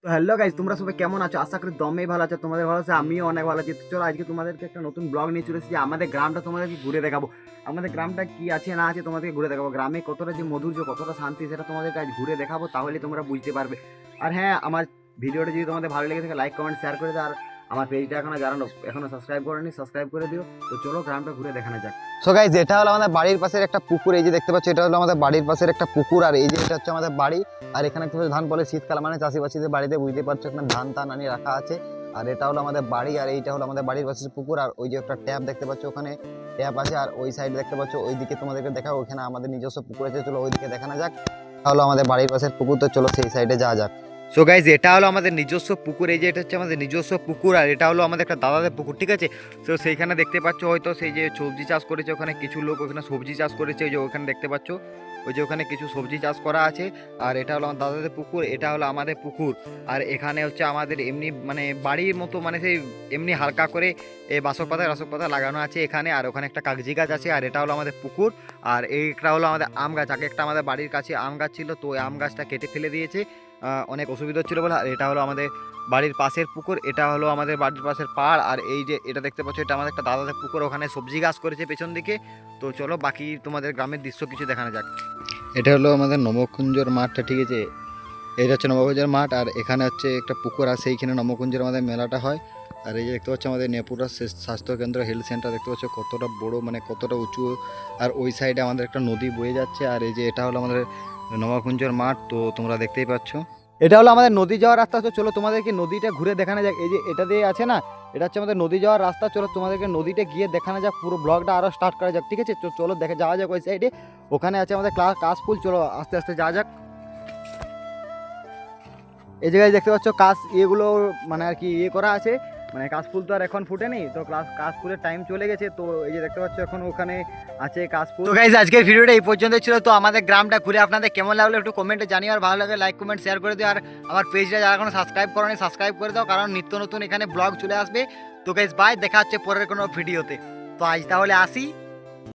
তো hello guys, তোমরা সবাই কেমন আছো? আশা করি দমেই ভালো আছো। তোমাদের ভালো আছে, আমিও অনেক ভালো আছি। তো চলো আজকে তোমাদেরকে একটা নতুন ব্লগ নিয়ে চলে এসেছি। আমাদের গ্রামটা তোমাদেরকে ঘুরে দেখাবো। আমাদের গ্রামটা কি আছে না আছে তোমাদেরকে ঘুরে দেখাবো। গ্রামে কতটা যে মধুর্য, কতটা শান্তি, সেটা তোমাদেরকে আজ ঘুরে দেখাবো, তাহলে তোমরা বুঝতে পারবে। আর হ্যাঁ, আমার ভিডিওটা যদি তোমাদের ভালো লেগে থাকে লাইক কমেন্ট শেয়ার করে দাও। আর আমার পেজটা এখনো সাবস্ক্রাইব করেনি, সাবস্ক্রাইব করে দিও। তো চলো গ্রামটা ঘুরে দেখানো যাক। সো গাইজ, এটা হলো আমাদের বাড়ির পাশের একটা পুকুর। এই যে দেখতে পাচ্ছ, এটা হলো আমাদের বাড়ির পাশের একটা পুকুর। আর এই যে এটা হচ্ছে আমাদের বাড়ি। আর এখানে একটু ধান বলে শীতকাল, মানে চাষিবাসীদের বাড়িতে বুঝতে পারছো এখানে ধান টান আনি রাখা আছে। আর এটা হলো আমাদের বাড়ি, আর এইটা হলো আমাদের বাড়ির পাশের পুকুর। আর ওই যে একটা ট্যাপ দেখতে পাচ্ছ, ওখানে ট্যাপ আছে। আর ওই সাইড দেখতে পাচ্ছ, ওইদিকে তোমাদেরকে দেখাও, ওইখানে আমাদের নিজস্ব পুকুর আছে। চলো ওইদিকে দেখানো যাক। এটা হলো আমাদের বাড়ির পাশের পুকুর, তো চলো সেই সাইডে যাওয়া যাক। সো গাইজ, এটা হলো আমাদের নিজস্ব পুকুর। এই যে এটা হচ্ছে আমাদের নিজস্ব পুকুর, আর এটা হলো আমাদের একটা দাদাদের পুকুর, ঠিক আছে? তো সেইখানে দেখতে পাচ্ছ হয়তো সেই যে সবজি চাষ করেছে, ওখানে কিছু লোক ওখানে সবজি চাষ করেছে। ওই যে ওখানে দেখতে পাচ্ছ, ওই যে ওখানে কিছু সবজি চাষ করা আছে। আর এটা হলো আমার দাদাদের পুকুর, এটা হলো আমাদের পুকুর। আর এখানে হচ্ছে আমাদের এমনি মানে বাড়ির মতো, মানে সেই এমনি হালকা করে বাসক পাতা লাগানো আছে এখানে। আর ওখানে একটা কাগজি গাছ আছে। আর এটা হলো আমাদের পুকুর। আর এইটা হলো আমাদের আম গাছ। আগে একটা আমাদের বাড়ির কাছে আম গাছ ছিল, তো ওই আম গাছটা কেটে ফেলে দিয়েছে, অনেক অসুবিধা হচ্ছিলো বলে। আর এটা হলো আমাদের বাড়ির পাশের পুকুর, এটা হলো আমাদের বাড়ির পাশের পাড়। আর এই যে এটা দেখতে পাচ্ছ, এটা আমাদের একটা দাদাদের পুকুর, ওখানে সবজি গাছ করেছে পেছন দিকে। তো চলো বাকি তোমাদের গ্রামের দৃশ্য কিছু দেখানো যাক। এটা হলো আমাদের নবকুঞ্জর মাঠটা, ঠিক আছে? এটা হচ্ছে নবকুঞ্জের মাঠ। আর এখানে হচ্ছে একটা পুকুর আছে, এইখানে নবকুঞ্জের আমাদের মেলাটা হয়। আর এই যে দেখতে পাচ্ছ আমাদের নেপুরা স্বাস্থ্যকেন্দ্র হেলথ সেন্টার, দেখতে পাচ্ছ কতটা বড়, মানে কতটা উঁচু। আর ওই সাইডে আমাদের একটা নদী বয়ে যাচ্ছে। আর এই যে এটা হলো আমাদের নবকুঞ্জের মাঠ, তো তোমরা দেখতেই পাচ্ছ। এটা হলো আমাদের নদী যাওয়ার রাস্তা। তো চলো তোমাদেরকে নদীটা ঘুরে দেখানো যাক। এই যে এটা দিয়ে আছে না, এটা হচ্ছে আমাদের নদী যাওয়ার রাস্তা। চলো তোমাদেরকে নদীটা গিয়ে দেখানো যাক, পুরো ব্লগটা আরও স্টার্ট করা যাক, ঠিক আছে? চলো দেখে যাওয়া যাক ওই সাইডে। ওখানে আছে আমাদের কাশফুল। চলো আস্তে আস্তে যাওয়া যাক। এই জায়গায় দেখতে পাচ্ছ কাশ ইয়েগুলো, মানে আর কি ইয়ে করা আছে, মানে কাশফুল তো আর এখন ফুটেনি, তো কাশফুলের টাইম চলে গেছে। তো এই যে দেখতে পাচ্ছ এখন ওখানে আছে কাশফুল। তো গাইজ, আজকের ভিডিওটা এই পর্যন্ত ছিল। তো আমাদের গ্রামটা ঘুরে আপনাদের কেমন লাগলো একটু কমেন্টে জানিও। আর ভালো লাগে লাইক কমেন্ট শেয়ার করে দিও। আর আমার পেজটা যারা এখনো সাবস্ক্রাইব করেনি সাবস্ক্রাইব করে দাও, কারণ নিত্য নতুন এখানে ব্লগ চলে আসবে। তো গাইজ বাই, দেখা হচ্ছে পরের কোনো ভিডিওতে। তো আজ তাহলে আসি।